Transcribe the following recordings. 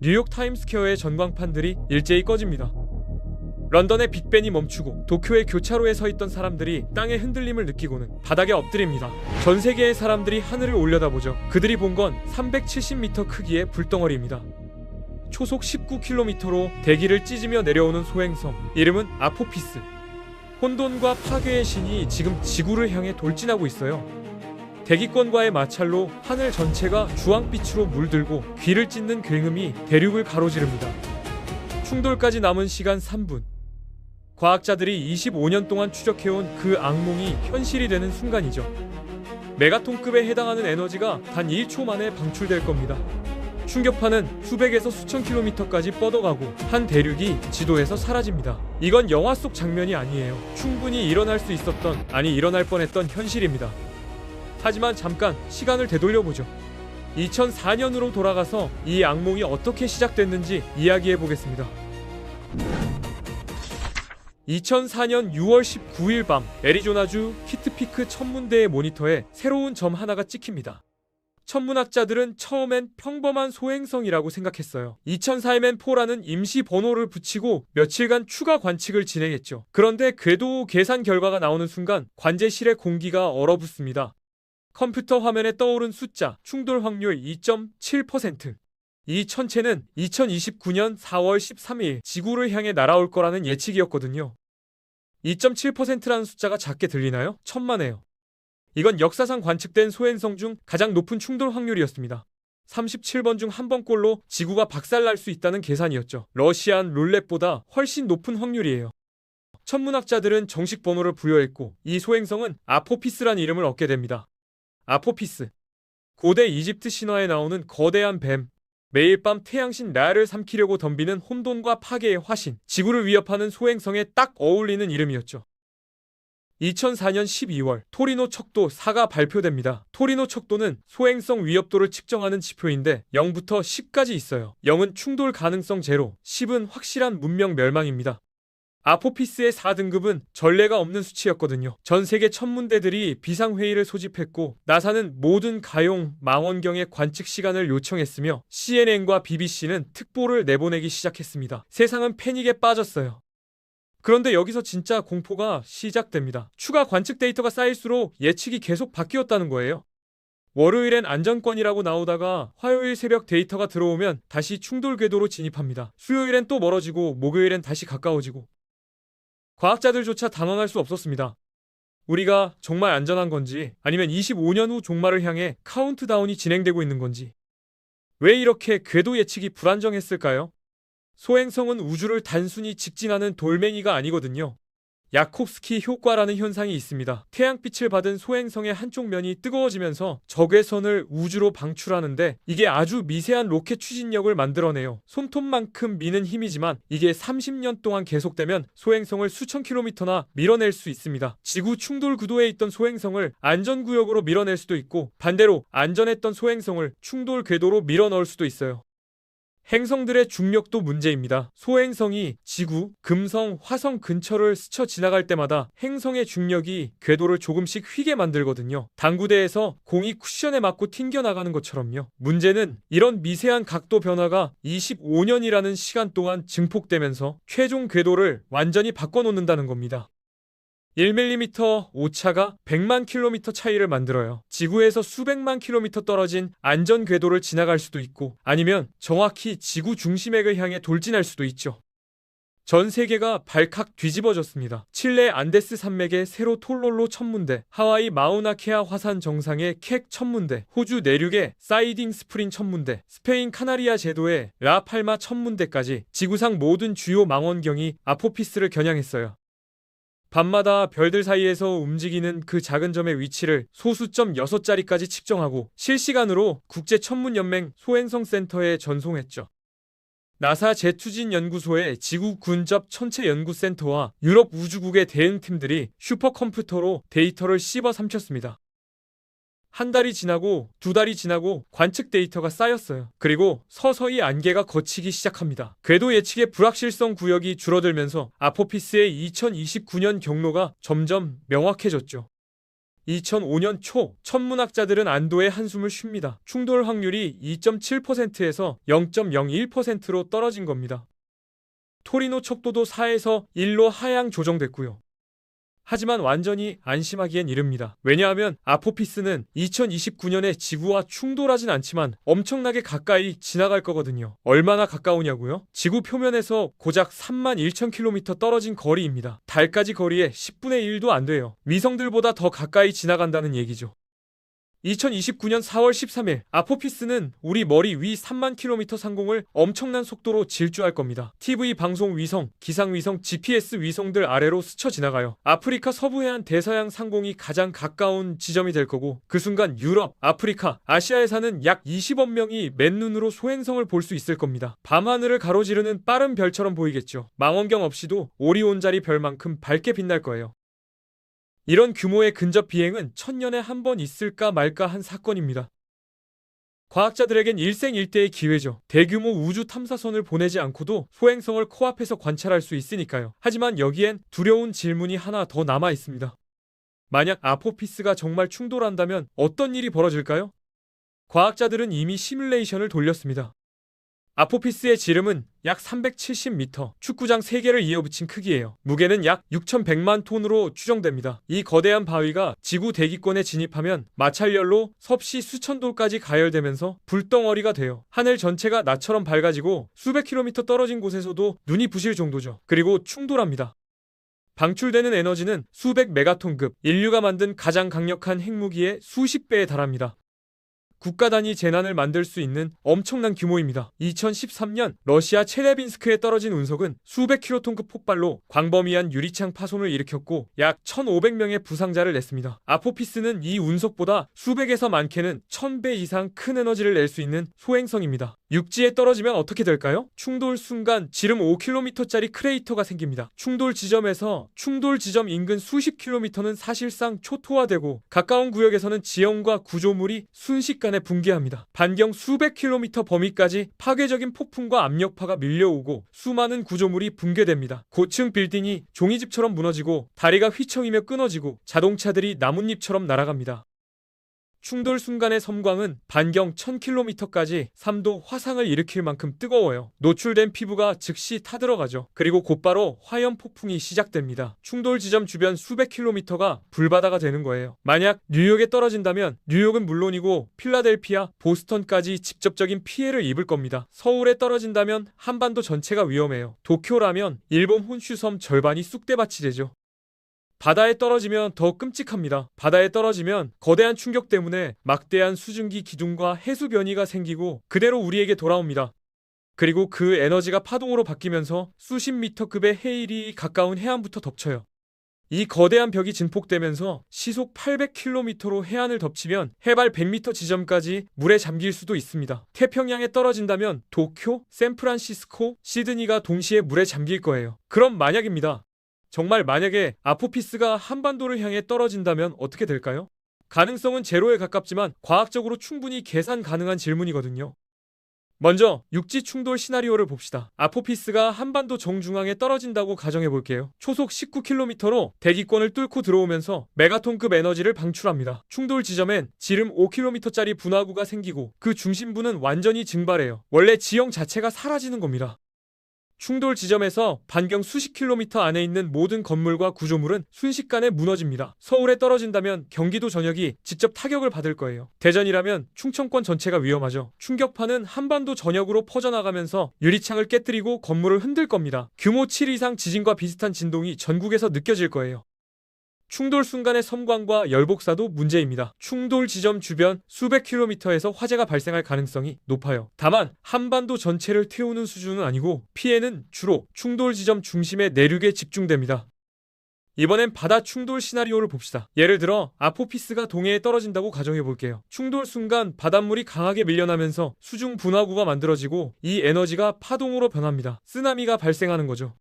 뉴욕 타임스퀘어의 전광판들이 일제히 꺼집니다. 런던의 빅벤이 멈추고 도쿄의 교차로에 서 있던 사람들이 땅의 흔들림을 느끼고는 바닥에 엎드립니다. 전 세계의 사람들이 하늘을 올려다보죠. 그들이 본 건 370m 크기의 불덩어리입니다. 초속 19km로 대기를 찢으며 내려오는 소행성, 이름은 아포피스. 혼돈과 파괴의 신이 지금 지구를 향해 돌진하고 있어요. 대기권과의 마찰로 하늘 전체가 주황빛으로 물들고 귀를 찢는 굉음이 대륙을 가로지릅니다. 충돌까지 남은 시간 3분. 과학자들이 25년 동안 추적해온 그 악몽이 현실이 되는 순간이죠. 메가톤급에 해당하는 에너지가 단 1초 만에 방출될 겁니다. 충격파는 수백에서 수천 킬로미터까지 뻗어가고 한 대륙이 지도에서 사라집니다. 이건 영화 속 장면이 아니에요. 충분히 일어날 수 있었던, 아니 일어날 뻔했던 현실입니다. 하지만 잠깐 시간을 되돌려보죠. 2004년으로 돌아가서 이 악몽이 어떻게 시작됐는지 이야기해보겠습니다. 2004년 6월 19일 밤, 애리조나주 키트피크 천문대의 모니터에 새로운 점 하나가 찍힙니다. 천문학자들은 처음엔 평범한 소행성이라고 생각했어요. 2004MN4라는 임시 번호를 붙이고 며칠간 추가 관측을 진행했죠. 그런데 궤도 계산 결과가 나오는 순간 관제실의 공기가 얼어붙습니다. 컴퓨터 화면에 떠오른 숫자, 충돌 확률 2.7%. 이 천체는 2029년 4월 13일 지구를 향해 날아올 거라는 예측이었거든요. 2.7%라는 숫자가 작게 들리나요? 천만에요. 이건 역사상 관측된 소행성 중 가장 높은 충돌 확률이었습니다. 37번 중 한 번꼴로 지구가 박살날 수 있다는 계산이었죠. 러시안 룰렛보다 훨씬 높은 확률이에요. 천문학자들은 정식 번호를 부여했고 이 소행성은 아포피스란 이름을 얻게 됩니다. 아포피스. 고대 이집트 신화에 나오는 거대한 뱀. 매일 밤 태양신 라를 삼키려고 덤비는 혼돈과 파괴의 화신. 지구를 위협하는 소행성에 딱 어울리는 이름이었죠. 2004년 12월 토리노 척도 4가 발표됩니다. 토리노 척도는 소행성 위협도를 측정하는 지표인데 0부터 10까지 있어요. 0은 충돌 가능성 제로, 10은 확실한 문명 멸망입니다. 아포피스의 4등급은 전례가 없는 수치였거든요. 전 세계 천문대들이 비상회의를 소집했고 나사는 모든 가용, 망원경의 관측 시간을 요청했으며 CNN과 BBC는 특보를 내보내기 시작했습니다. 세상은 패닉에 빠졌어요. 그런데 여기서 진짜 공포가 시작됩니다. 추가 관측 데이터가 쌓일수록 예측이 계속 바뀌었다는 거예요. 월요일엔 안정권이라고 나오다가 화요일 새벽 데이터가 들어오면 다시 충돌 궤도로 진입합니다. 수요일엔 또 멀어지고 목요일엔 다시 가까워지고. 과학자들조차 당황할 수 없었습니다. 우리가 정말 안전한 건지 아니면 25년 후 종말을 향해 카운트다운이 진행되고 있는 건지. 왜 이렇게 궤도 예측이 불안정했을까요? 소행성은 우주를 단순히 직진하는 돌멩이가 아니거든요. 야콥스키 효과라는 현상이 있습니다. 태양빛을 받은 소행성의 한쪽 면이 뜨거워지면서 적외선을 우주로 방출하는데 이게 아주 미세한 로켓 추진력을 만들어내요. 손톱만큼 미는 힘이지만 이게 30년 동안 계속되면 소행성을 수천 킬로미터나 밀어낼 수 있습니다. 지구 충돌 구도에 있던 소행성을 안전구역으로 밀어낼 수도 있고 반대로 안전했던 소행성을 충돌 궤도로 밀어넣을 수도 있어요. 행성들의 중력도 문제입니다. 소행성이 지구, 금성, 화성 근처를 스쳐 지나갈 때마다 행성의 중력이 궤도를 조금씩 휘게 만들거든요. 당구대에서 공이 쿠션에 맞고 튕겨나가는 것처럼요. 문제는 이런 미세한 각도 변화가 25년이라는 시간 동안 증폭되면서 최종 궤도를 완전히 바꿔놓는다는 겁니다. 1mm 오차가 100만 킬로미터 차이를 만들어요. 지구에서 수백만 킬로미터 떨어진 안전 궤도를 지나갈 수도 있고 아니면 정확히 지구 중심액을 향해 돌진할 수도 있죠. 전 세계가 발칵 뒤집어졌습니다. 칠레 안데스 산맥의 세로 톨롤로 천문대, 하와이 마우나케아 화산 정상의 캑 천문대, 호주 내륙의 사이딩 스프링 천문대, 스페인 카나리아 제도의 라팔마 천문대까지 지구상 모든 주요 망원경이 아포피스를 겨냥했어요. 밤마다 별들 사이에서 움직이는 그 작은 점의 위치를 소수점 6자리까지 측정하고 실시간으로 국제천문연맹 소행성센터에 전송했죠. 나사 제투진 연구소의 지구 근접 천체연구센터와 유럽 우주국의 대응팀들이 슈퍼컴퓨터로 데이터를 씹어 삼켰습니다. 한 달이 지나고 두 달이 지나고 관측 데이터가 쌓였어요. 그리고 서서히 안개가 걷히기 시작합니다. 궤도 예측의 불확실성 구역이 줄어들면서 아포피스의 2029년 경로가 점점 명확해졌죠. 2005년 초 천문학자들은 안도의 한숨을 쉽니다. 충돌 확률이 2.7%에서 0.01%로 떨어진 겁니다. 토리노 척도도 4에서 1로 하향 조정됐고요. 하지만 완전히 안심하기엔 이릅니다. 왜냐하면 아포피스는 2029년에 지구와 충돌하진 않지만 엄청나게 가까이 지나갈 거거든요. 얼마나 가까우냐고요? 지구 표면에서 고작 31,000km 떨어진 거리입니다. 달까지 거리의 10분의 1도 안 돼요. 위성들보다 더 가까이 지나간다는 얘기죠. 2029년 4월 13일 아포피스는 우리 머리 위 3만 킬로미터 상공을 엄청난 속도로 질주할 겁니다. TV 방송 위성, 기상위성, GPS 위성들 아래로 스쳐 지나가요. 아프리카 서부해안 대서양 상공이 가장 가까운 지점이 될 거고 그 순간 유럽, 아프리카, 아시아에 사는 약 20억 명이 맨눈으로 소행성을 볼 수 있을 겁니다. 밤하늘을 가로지르는 빠른 별처럼 보이겠죠. 망원경 없이도 오리온자리 별만큼 밝게 빛날 거예요. 이런 규모의 근접 비행은 1000년에 한 번 있을까 말까 한 사건입니다. 과학자들에겐 일생일대의 기회죠. 대규모 우주 탐사선을 보내지 않고도 소행성을 코앞에서 관찰할 수 있으니까요. 하지만 여기엔 두려운 질문이 하나 더 남아 있습니다. 만약 아포피스가 정말 충돌한다면 어떤 일이 벌어질까요? 과학자들은 이미 시뮬레이션을 돌렸습니다. 아포피스의 지름은 약 370m, 축구장 3개를 이어붙인 크기예요. 무게는 약 6,100만 톤으로 추정됩니다. 이 거대한 바위가 지구 대기권에 진입하면 마찰열로 섭씨 수천 돌까지 가열되면서 불덩어리가 돼요. 하늘 전체가 나처럼 밝아지고 수백 킬로미터 떨어진 곳에서도 눈이 부실 정도죠. 그리고 충돌합니다. 방출되는 에너지는 수백 메가톤급, 인류가 만든 가장 강력한 핵무기의 수십 배에 달합니다. 국가 단위 재난을 만들 수 있는 엄청난 규모입니다. 2013년 러시아 첼레빈스크에 떨어진 운석은 수백 킬로톤급 폭발로 광범위한 유리창 파손을 일으켰고 약 1,500명의 부상자를 냈습니다. 아포피스는 이 운석보다 수백에서 많게는 1000배 이상 큰 에너지를 낼 수 있는 소행성입니다. 육지에 떨어지면 어떻게 될까요? 충돌 순간 지름 5km짜리 크레이터가 생깁니다. 충돌 지점 인근 수십 킬로미터는 사실상 초토화되고 가까운 구역에서는 지형과 구조물이 순식간에 붕괴합니다. 반경 수백 킬로미터 범위까지 파괴적인 폭풍과 압력파가 밀려오고 수많은 구조물이 붕괴됩니다. 고층 빌딩이 종이집처럼 무너지고 다리가 휘청이며 끊어지고 자동차들이 나뭇잎처럼 날아갑니다. 충돌 순간의 섬광은 반경 1000km까지 3도 화상을 일으킬 만큼 뜨거워요. 노출된 피부가 즉시 타들어가죠. 그리고 곧바로 화염 폭풍이 시작됩니다. 충돌 지점 주변 수백 킬로미터가 불바다가 되는 거예요. 만약 뉴욕에 떨어진다면 뉴욕은 물론이고 필라델피아, 보스턴까지 직접적인 피해를 입을 겁니다. 서울에 떨어진다면 한반도 전체가 위험해요. 도쿄라면 일본 혼슈섬 절반이 쑥대밭이 되죠. 바다에 떨어지면 더 끔찍합니다. 바다에 떨어지면 거대한 충격 때문에 막대한 수증기 기둥과 해수 변이가 생기고 그대로 우리에게 돌아옵니다. 그리고 그 에너지가 파동으로 바뀌면서 수십 미터급의 해일이 가까운 해안부터 덮쳐요. 이 거대한 벽이 증폭되면서 시속 800km로 해안을 덮치면 해발 100m 지점까지 물에 잠길 수도 있습니다. 태평양에 떨어진다면 도쿄, 샌프란시스코, 시드니가 동시에 물에 잠길 거예요. 그럼 만약입니다. 정말 만약에 아포피스가 한반도를 향해 떨어진다면 어떻게 될까요? 가능성은 제로에 가깝지만 과학적으로 충분히 계산 가능한 질문이거든요. 먼저 육지 충돌 시나리오를 봅시다. 아포피스가 한반도 정중앙에 떨어진다고 가정해볼게요. 초속 19km로 대기권을 뚫고 들어오면서 메가톤급 에너지를 방출합니다. 충돌 지점엔 지름 5km짜리 분화구가 생기고 그 중심부는 완전히 증발해요. 원래 지형 자체가 사라지는 겁니다. 충돌 지점에서 반경 수십 킬로미터 안에 있는 모든 건물과 구조물은 순식간에 무너집니다. 서울에 떨어진다면 경기도 전역이 직접 타격을 받을 거예요. 대전이라면 충청권 전체가 위험하죠. 충격파는 한반도 전역으로 퍼져나가면서 유리창을 깨뜨리고 건물을 흔들 겁니다. 규모 7 이상 지진과 비슷한 진동이 전국에서 느껴질 거예요. 충돌 순간의 섬광과 열복사도 문제입니다. 충돌 지점 주변 수백 킬로미터에서 화재가 발생할 가능성이 높아요. 다만 한반도 전체를 태우는 수준은 아니고 피해는 주로 충돌 지점 중심의 내륙에 집중됩니다. 이번엔 바다 충돌 시나리오를 봅시다. 예를 들어 아포피스가 동해에 떨어진다고 가정해볼게요. 충돌 순간 바닷물이 강하게 밀려나면서 수중 분화구가 만들어지고 이 에너지가 파동으로 변합니다. 쓰나미가 발생하는 거죠.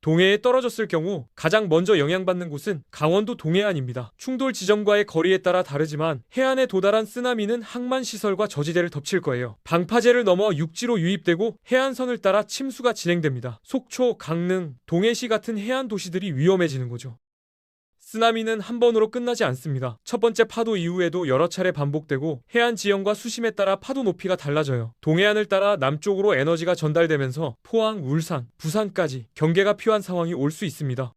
동해에 떨어졌을 경우 가장 먼저 영향받는 곳은 강원도 동해안입니다. 충돌 지점과의 거리에 따라 다르지만 해안에 도달한 쓰나미는 항만시설과 저지대를 덮칠 거예요. 방파제를 넘어 육지로 유입되고 해안선을 따라 침수가 진행됩니다. 속초, 강릉, 동해시 같은 해안 도시들이 위험해지는 거죠. 쓰나미는 한 번으로 끝나지 않습니다. 첫 번째 파도 이후에도 여러 차례 반복되고 해안 지형과 수심에 따라 파도 높이가 달라져요. 동해안을 따라 남쪽으로 에너지가 전달되면서 포항, 울산, 부산까지 경계가 필요한 상황이 올 수 있습니다.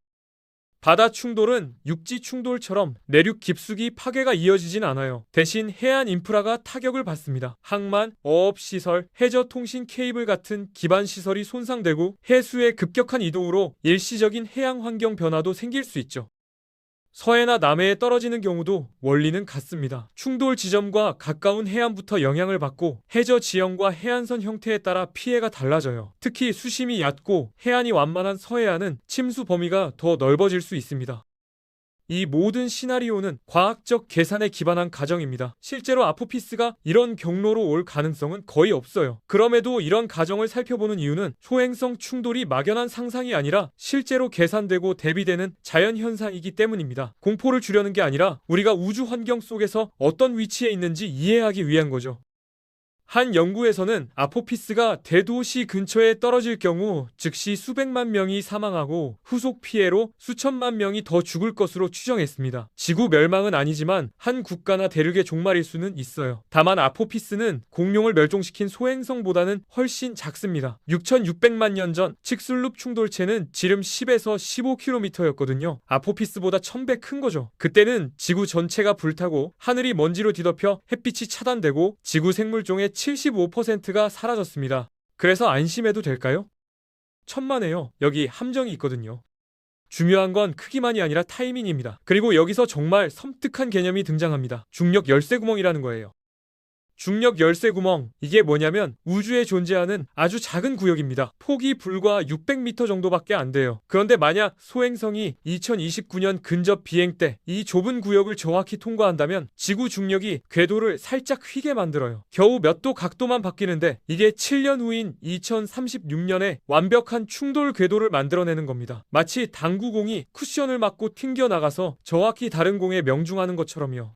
바다 충돌은 육지 충돌처럼 내륙 깊숙이 파괴가 이어지진 않아요. 대신 해안 인프라가 타격을 받습니다. 항만, 어업시설, 해저통신 케이블 같은 기반 시설이 손상되고 해수의 급격한 이동으로 일시적인 해양 환경 변화도 생길 수 있죠. 서해나 남해에 떨어지는 경우도 원리는 같습니다. 충돌 지점과 가까운 해안부터 영향을 받고 해저 지형과 해안선 형태에 따라 피해가 달라져요. 특히 수심이 얕고 해안이 완만한 서해안은 침수 범위가 더 넓어질 수 있습니다. 이 모든 시나리오는 과학적 계산에 기반한 가정입니다. 실제로 아포피스가 이런 경로로 올 가능성은 거의 없어요. 그럼에도 이런 가정을 살펴보는 이유는 소행성 충돌이 막연한 상상이 아니라 실제로 계산되고 대비되는 자연현상이기 때문입니다. 공포를 주려는 게 아니라 우리가 우주 환경 속에서 어떤 위치에 있는지 이해하기 위한 거죠. 한 연구에서는 아포피스가 대도시 근처에 떨어질 경우 즉시 수백만 명이 사망하고 후속 피해로 수천만 명이 더 죽을 것으로 추정했습니다. 지구 멸망은 아니지만 한 국가나 대륙의 종말일 수는 있어요. 다만 아포피스는 공룡을 멸종시킨 소행성보다는 훨씬 작습니다. 6,600만 년 전 칙슬룹 충돌체는 지름 10에서 15km였거든요. 아포피스보다 1000배 큰 거죠. 그때는 지구 전체가 불타고 하늘이 먼지로 뒤덮여 햇빛이 차단되고 지구 생물종의 75%가 사라졌습니다. 그래서 안심해도 될까요? 천만에요. 여기 함정이 있거든요. 중요한 건 크기만이 아니라 타이밍입니다. 그리고 여기서 정말 섬뜩한 개념이 등장합니다. 중력 열쇠 구멍이라는 거예요. 중력 열쇠 구멍, 이게 뭐냐면 우주에 존재하는 아주 작은 구역입니다. 폭이 불과 600m 정도밖에 안 돼요. 그런데 만약 소행성이 2029년 근접 비행 때 이 좁은 구역을 정확히 통과한다면 지구 중력이 궤도를 살짝 휘게 만들어요. 겨우 몇 도 각도만 바뀌는데 이게 7년 후인 2036년에 완벽한 충돌 궤도를 만들어내는 겁니다. 마치 당구공이 쿠션을 맞고 튕겨나가서 정확히 다른 공에 명중하는 것처럼요.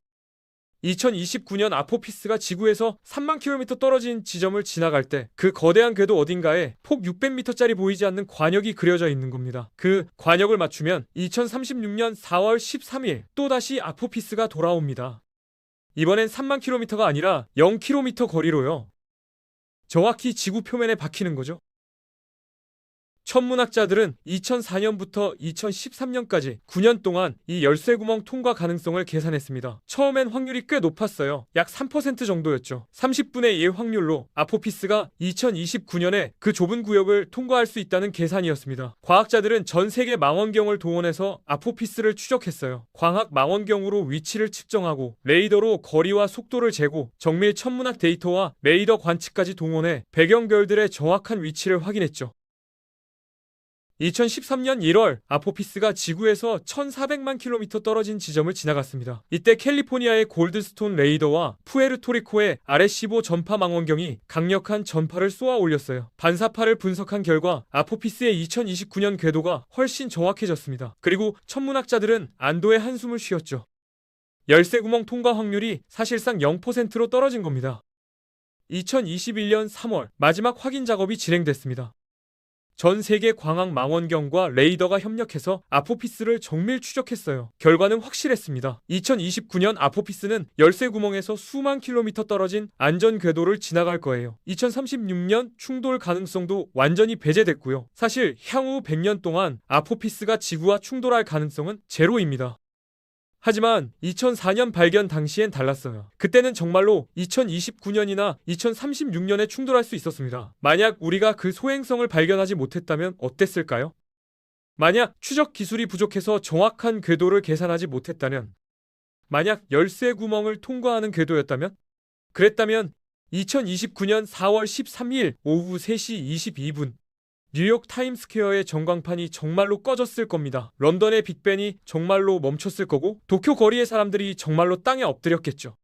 2029년 아포피스가 지구에서 3만 킬로미터 떨어진 지점을 지나갈 때 그 거대한 궤도 어딘가에 폭 600m짜리 보이지 않는 관역이 그려져 있는 겁니다. 그 관역을 맞추면 2036년 4월 13일 또다시 아포피스가 돌아옵니다. 이번엔 3만 킬로미터가 아니라 0km 거리로요. 정확히 지구 표면에 박히는 거죠. 천문학자들은 2004년부터 2013년까지 9년 동안 이 열쇠구멍 통과 가능성을 계산했습니다. 처음엔 확률이 꽤 높았어요. 약 3% 정도였죠. 30분의 1 확률로 아포피스가 2029년에 그 좁은 구역을 통과할 수 있다는 계산이었습니다. 과학자들은 전 세계 망원경을 동원해서 아포피스를 추적했어요. 광학 망원경으로 위치를 측정하고 레이더로 거리와 속도를 재고 정밀 천문학 데이터와 레이더 관측까지 동원해 배경별들의 정확한 위치를 확인했죠. 2013년 1월 아포피스가 지구에서 1400만 킬로미터 떨어진 지점을 지나갔습니다. 이때 캘리포니아의 골드스톤 레이더와 푸에르토리코의 아레시보 전파 망원경이 강력한 전파를 쏘아 올렸어요. 반사파를 분석한 결과 아포피스의 2029년 궤도가 훨씬 정확해졌습니다. 그리고 천문학자들은 안도의 한숨을 쉬었죠. 열쇠구멍 통과 확률이 사실상 0%로 떨어진 겁니다. 2021년 3월 마지막 확인 작업이 진행됐습니다. 전 세계 광학 망원경과 레이더가 협력해서 아포피스를 정밀 추적했어요. 결과는 확실했습니다. 2029년 아포피스는 열쇠 구멍에서 수만 킬로미터 떨어진 안전 궤도를 지나갈 거예요. 2036년 충돌 가능성도 완전히 배제됐고요. 사실 향후 100년 동안 아포피스가 지구와 충돌할 가능성은 제로입니다. 하지만 2004년 발견 당시엔 달랐어요. 그때는 정말로 2029년이나 2036년에 충돌할 수 있었습니다. 만약 우리가 그 소행성을 발견하지 못했다면 어땠을까요? 만약 추적 기술이 부족해서 정확한 궤도를 계산하지 못했다면, 만약 열쇠 구멍을 통과하는 궤도였다면, 그랬다면 2029년 4월 13일 오후 3시 22분 뉴욕 타임스퀘어의 전광판이 정말로 꺼졌을 겁니다. 런던의 빅벤이 정말로 멈췄을 거고 도쿄 거리의 사람들이 정말로 땅에 엎드렸겠죠.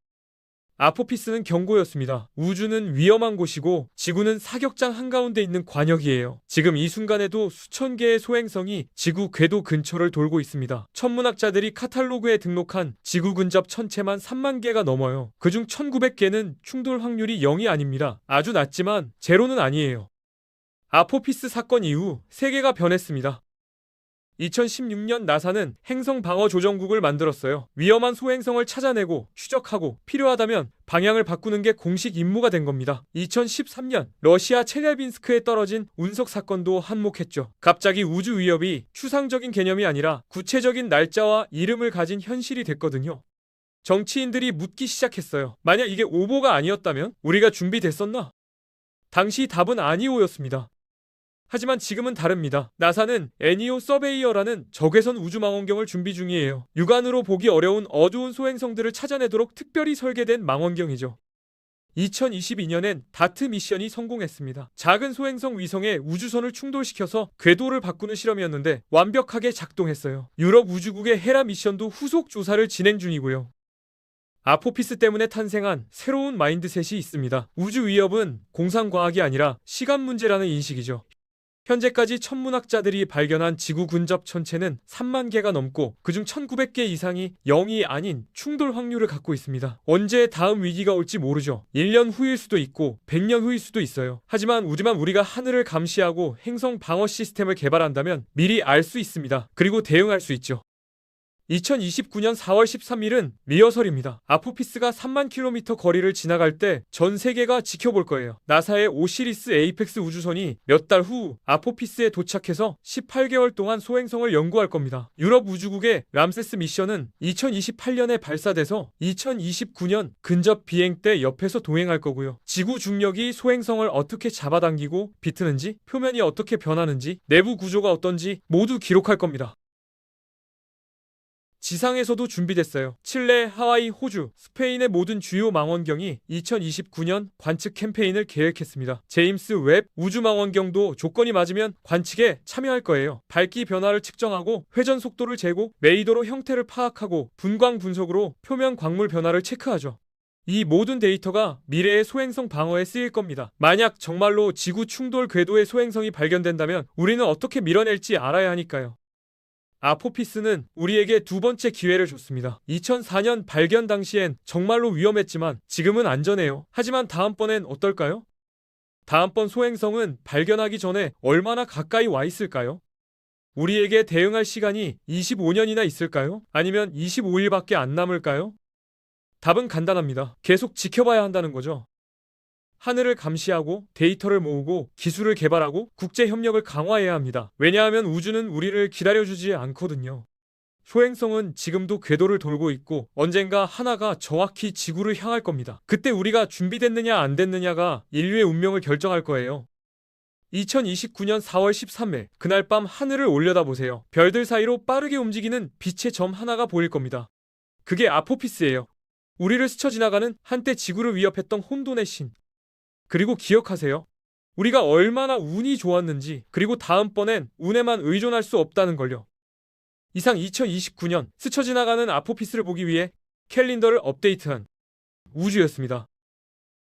아포피스는 경고였습니다. 우주는 위험한 곳이고 지구는 사격장 한가운데 있는 관역이에요. 지금 이 순간에도 수천 개의 소행성이 지구 궤도 근처를 돌고 있습니다. 천문학자들이 카탈로그에 등록한 지구 근접 천체만 3만 개가 넘어요. 그중 1900개는 충돌 확률이 0이 아닙니다. 아주 낮지만 제로는 아니에요. 아포피스 사건 이후 세계가 변했습니다. 2016년 나사는 행성 방어 조정국을 만들었어요. 위험한 소행성을 찾아내고 추적하고 필요하다면 방향을 바꾸는 게 공식 임무가 된 겁니다. 2013년 러시아 첼레빈스크에 떨어진 운석 사건도 한몫했죠. 갑자기 우주 위협이 추상적인 개념이 아니라 구체적인 날짜와 이름을 가진 현실이 됐거든요. 정치인들이 묻기 시작했어요. 만약 이게 오보가 아니었다면 우리가 준비됐었나? 당시 답은 아니오였습니다. 하지만 지금은 다릅니다. 나사는 애니오 서베이어라는 적외선 우주망원경을 준비 중이에요. 육안으로 보기 어려운 어두운 소행성들을 찾아내도록 특별히 설계된 망원경이죠. 2022년엔 다트 미션이 성공했습니다. 작은 소행성 위성에 우주선을 충돌시켜서 궤도를 바꾸는 실험이었는데 완벽하게 작동했어요. 유럽 우주국의 헤라 미션도 후속 조사를 진행 중이고요. 아포피스 때문에 탄생한 새로운 마인드셋이 있습니다. 우주 위협은 공상과학이 아니라 시간 문제라는 인식이죠. 현재까지 천문학자들이 발견한 지구 근접 천체는 3만 개가 넘고 그중 1900개 이상이 0이 아닌 충돌 확률을 갖고 있습니다. 언제 다음 위기가 올지 모르죠. 1년 후일 수도 있고 100년 후일 수도 있어요. 하지만 우리가 하늘을 감시하고 행성 방어 시스템을 개발한다면 미리 알 수 있습니다. 그리고 대응할 수 있죠. 2029년 4월 13일은 리허설입니다. 아포피스가 3만 킬로미터 거리를 지나갈 때 전 세계가 지켜볼 거예요. 나사의 오시리스 에이펙스 우주선이 몇 달 후 아포피스에 도착해서 18개월 동안 소행성을 연구할 겁니다. 유럽 우주국의 람세스 미션은 2028년에 발사돼서 2029년 근접 비행 때 옆에서 동행할 거고요. 지구 중력이 소행성을 어떻게 잡아당기고 비트는지, 표면이 어떻게 변하는지, 내부 구조가 어떤지 모두 기록할 겁니다. 지상에서도 준비됐어요. 칠레, 하와이, 호주, 스페인의 모든 주요 망원경이 2029년 관측 캠페인을 계획했습니다. 제임스 웹 우주망원경도 조건이 맞으면 관측에 참여할 거예요. 밝기 변화를 측정하고 회전 속도를 재고 레이더로 형태를 파악하고 분광 분석으로 표면 광물 변화를 체크하죠. 이 모든 데이터가 미래의 소행성 방어에 쓰일 겁니다. 만약 정말로 지구 충돌 궤도의 소행성이 발견된다면 우리는 어떻게 밀어낼지 알아야 하니까요. 아포피스는 우리에게 두 번째 기회를 줬습니다. 2004년 발견 당시엔 정말로 위험했지만 지금은 안전해요. 하지만 다음번엔 어떨까요? 다음번 소행성은 발견하기 전에 얼마나 가까이 와 있을까요? 우리에게 대응할 시간이 25년이나 있을까요? 아니면 25일밖에 안 남을까요? 답은 간단합니다. 계속 지켜봐야 한다는 거죠. 하늘을 감시하고 데이터를 모으고 기술을 개발하고 국제협력을 강화해야 합니다. 왜냐하면 우주는 우리를 기다려주지 않거든요. 소행성은 지금도 궤도를 돌고 있고 언젠가 하나가 정확히 지구를 향할 겁니다. 그때 우리가 준비됐느냐 안 됐느냐가 인류의 운명을 결정할 거예요. 2029년 4월 13일 그날 밤 하늘을 올려다보세요. 별들 사이로 빠르게 움직이는 빛의 점 하나가 보일 겁니다. 그게 아포피스예요. 우리를 스쳐 지나가는 한때 지구를 위협했던 혼돈의 신. 그리고 기억하세요. 우리가 얼마나 운이 좋았는지, 그리고 다음번엔 운에만 의존할 수 없다는 걸요. 이상 2029년 스쳐 지나가는 아포피스를 보기 위해 캘린더를 업데이트한 우주였습니다.